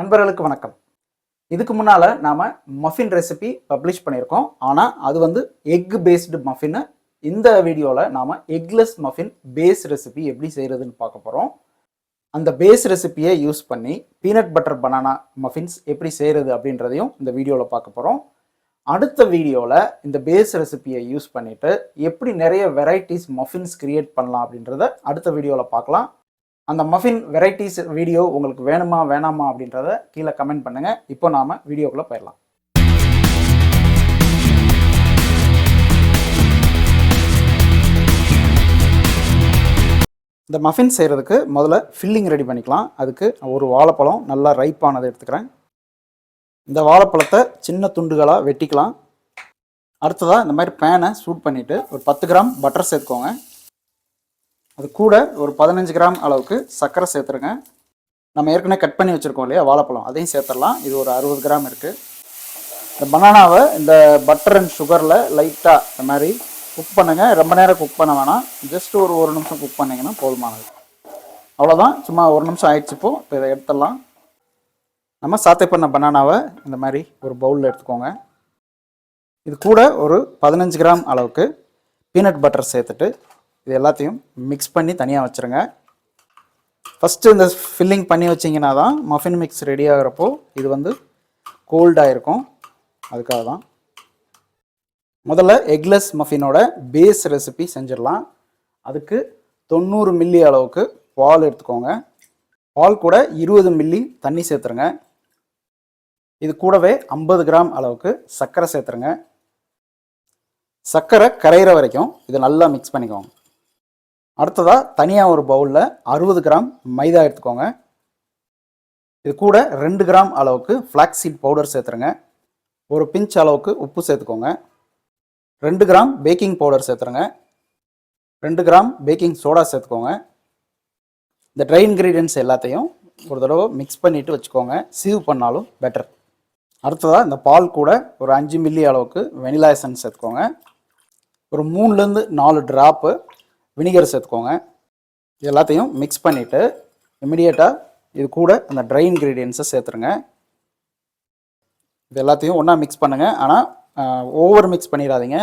நண்பர்களுக்கு வணக்கம். இதுக்கு முன்னால் நாம் மஃபின் ரெசிபி பப்ளிஷ் பண்ணியிருக்கோம். ஆனால் அது வந்து எக் பேஸ்டு மஃபின்னு. இந்த வீடியோவில் நாம் எக்லெஸ் மஃபின் பேஸ் ரெசிபி எப்படி செய்கிறதுன்னு பார்க்க போகிறோம். அந்த பேஸ் ரெசிபியை யூஸ் பண்ணி பீனட் பட்டர் பனானா மஃபின்ஸ் எப்படி செய்கிறது அப்படின்றதையும் இந்த வீடியோவில் பார்க்க போகிறோம். அடுத்த வீடியோவில் இந்த பேஸ் ரெசிபியை யூஸ் பண்ணிவிட்டு எப்படி நிறைய வெரைட்டிஸ் மஃபின்ஸ் கிரியேட் பண்ணலாம் அப்படின்றத அடுத்த வீடியோவில் பார்க்கலாம். அந்த மஃபின் வெரைட்டிஸ் வீடியோ உங்களுக்கு வேணுமா வேணாமா அப்படின்றத கீழே கமெண்ட் பண்ணுங்கள். இப்போ நாம் வீடியோக்குள்ளே போயிடலாம். இந்த மஃபின் செய்கிறதுக்கு முதல்ல ஃபில்லிங் ரெடி பண்ணிக்கலாம். அதுக்கு ஒரு வாழைப்பழம் நல்லா ரைப்பானதை எடுத்துக்கிறேன். இந்த வாழைப்பழத்தை சின்ன துண்டுகளாக வெட்டிக்கலாம். அடுத்ததாக இந்த மாதிரி பேனை சூட் பண்ணிவிட்டு ஒரு 10 கிராம் பட்டர் சேர்த்துக்கோங்க. அது கூட ஒரு 15 கிராம் அளவுக்கு சர்க்கரை சேர்த்துருங்க. நம்ம ஏற்கனவே கட் பண்ணி வச்சுருக்கோம் இல்லையா வாழைப்பழம், அதையும் சேர்த்துடலாம். இது ஒரு 60 கிராம் இருக்குது. இந்த பனானாவை இந்த பட்டர் அண்ட் சுகரில் லைட்டாக இந்த மாதிரி குக் பண்ணுங்கள். ரொம்ப நேரம் குக் பண்ண வேணாம், ஜஸ்ட் ஒரு நிமிஷம் குக் பண்ணிங்கன்னா போதுமானது. அவ்வளோதான், சும்மா ஒரு நிமிஷம் ஆயிடுச்சு. இப்போ இதை எடுத்துடலாம். நம்ம சாத்தை பண்ண பனானாவை இந்த மாதிரி ஒரு பவுலில் எடுத்துக்கோங்க. இது கூட ஒரு 15 கிராம் அளவுக்கு பீனட் பட்டர் சேர்த்துட்டு இது எல்லாத்தையும் மிக்ஸ் பண்ணி தனியாக வச்சுருங்க. ஃபஸ்ட்டு இந்த ஃபில்லிங் பண்ணி வச்சிங்கன்னா தான் மஃபின் மிக்ஸ் ரெடி ஆகிறப்போ இது வந்து கோல்டாக இருக்கும். அதுக்காக தான் முதல்ல எக்லெஸ் மஃபினோட பேஸ் ரெசிபி செஞ்சிடலாம். அதுக்கு 90 மில்லி அளவுக்கு பால் எடுத்துக்கோங்க. பால் கூட 20 மில்லி தண்ணி சேர்த்துருங்க. இது கூடவே 50 கிராம் அளவுக்கு சர்க்கரை சேர்த்துருங்க. சர்க்கரை கரையிற வரைக்கும் இதை நல்லா மிக்ஸ் பண்ணிக்கோங்க. அடுத்ததாக தனியாக ஒரு பவுலில் 60 கிராம் மைதா எடுத்துக்கோங்க. இது கூட 2 கிராம் அளவுக்கு ஃப்ளாக்ஸ் சீட் பவுடர் சேர்த்துருங்க. ஒரு பிஞ்ச் அளவுக்கு உப்பு சேர்த்துக்கோங்க. 2 கிராம் பேக்கிங் பவுடர் சேர்த்துருங்க. 2 கிராம் பேக்கிங் சோடா சேர்த்துக்கோங்க. இந்த ட்ரை இன்க்ரீடியன்ட்ஸ் எல்லாத்தையும் ஒரு தடவை மிக்ஸ் பண்ணிவிட்டு வச்சுக்கோங்க. சீவ் பண்ணாலும் பெட்டர். அடுத்ததாக இந்த பால் கூட ஒரு 5 மில்லி அளவுக்கு வெனிலா எசன்ஸ் சேர்த்துக்கோங்க. ஒரு 3லேருந்து 4 ட்ராப்பு வினிகர் சேர்த்துக்கோங்க. இது எல்லாத்தையும் மிக்ஸ் பண்ணிவிட்டு இமிடியேட்டாக இது கூட அந்த ட்ரை இன்க்ரீடியன்ஸை சேர்த்துருங்க. இது எல்லாத்தையும் ஒன்றா மிக்ஸ் பண்ணுங்கள். ஆனால் ஓவர் மிக்ஸ் பண்ணிடாதீங்க.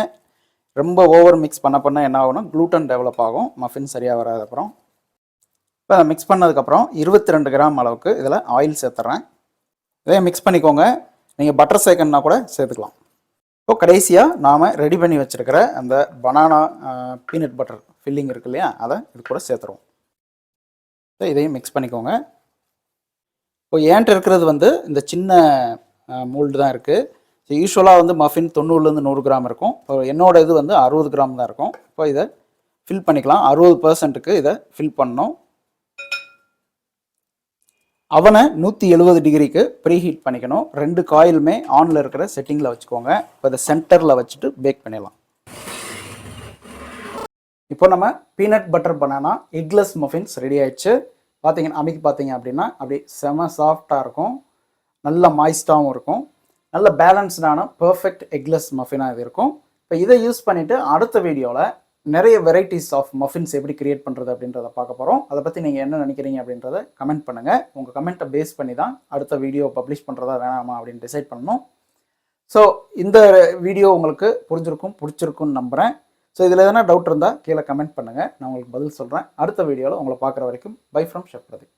ரொம்ப ஓவர் மிக்ஸ் பண்ண என்ன ஆகும்னா க்ளூட்டன் டெவலப் ஆகும், மஃபின் சரியாக வராது. அப்புறம் இப்போ மிக்ஸ் பண்ணதுக்கப்புறம் 22 கிராம் அளவுக்கு இதில் ஆயில் சேர்த்துட்றேன். இதையும் மிக்ஸ் பண்ணிக்கோங்க. நீங்கள் பட்டர் சேர்க்கணுன்னா கூட சேர்த்துக்கலாம். இப்போ கடைசியாக நாம் ரெடி பண்ணி வச்சுருக்கிற அந்த பனானா பீனட் பட்டர் ஃபில்லிங் இருக்கு இல்லையா, அதை இது கூட சேர்த்துருவோம். இதையும் மிக்ஸ் பண்ணிக்கோங்க. இப்போ ஏன்ட்டு இருக்கிறது வந்து இந்த சின்ன மோல்டு தான் இருக்குது. ஸோ யூஸ்வலாக வந்து மஃபின் 90லேருந்து 100 கிராம் இருக்கும். இப்போ என்னோட இது வந்து 60 கிராம் தான் இருக்கும். இப்போ இதை ஃபில் பண்ணிக்கலாம். 60%க்கு இதை ஃபில் பண்ணணும். அவனை 170 டிகிரிக்கு ப்ரீ ஹீட் பண்ணிக்கணும். 2 காயிலுமே ஆனில் இருக்கிற செட்டிங்கில் வச்சுக்கோங்க. இப்போ இதை சென்டரில் வச்சுட்டு பேக் பண்ணிடலாம். இப்போ நம்ம peanut butter banana eggless muffins ready ஆயிடுச்சு. பார்த்தீங்க அப்படின்னா அப்படி செம சாஃப்டாக இருக்கும், நல்ல மாய்ஸ்டாகவும் இருக்கும், நல்ல பேலன்ஸ்டான பர்ஃபெக்ட் எக்லெஸ் மஃபினாக இது இருக்கும். இப்போ இதை யூஸ் பண்ணிவிட்டு அடுத்த வீடியோவில் நிறைய வெரைட்டிஸ் ஆஃப் மஃபின்ஸ் எப்படி கிரியேட் பண்ணுறது அப்படின்றத பார்க்க போகிறோம். அதை பற்றி நீங்கள் என்ன நினைக்கிறீங்க அப்படின்றத கமெண்ட் பண்ணுங்கள். உங்கள் கமெண்ட்டை பேஸ் பண்ணி தான் அடுத்த வீடியோ பப்ளிஷ் பண்ணுறதா வேணாமா அப்படின்னு டிசைட் பண்ணணும். ஸோ இந்த வீடியோ உங்களுக்கு பிடிச்சிருக்குன்னு நம்புகிறேன். ஸோ இதில் எதனா டவுட் இருந்தால் கீழே கமெண்ட் பண்ணுங்கள், நான் உங்களுக்கு பதில் சொல்கிறேன். அடுத்த வீடியோவில் உங்களை பார்க்குற வரைக்கும் பை ஃப்ரம் ஷெஃப் பிரதீப்.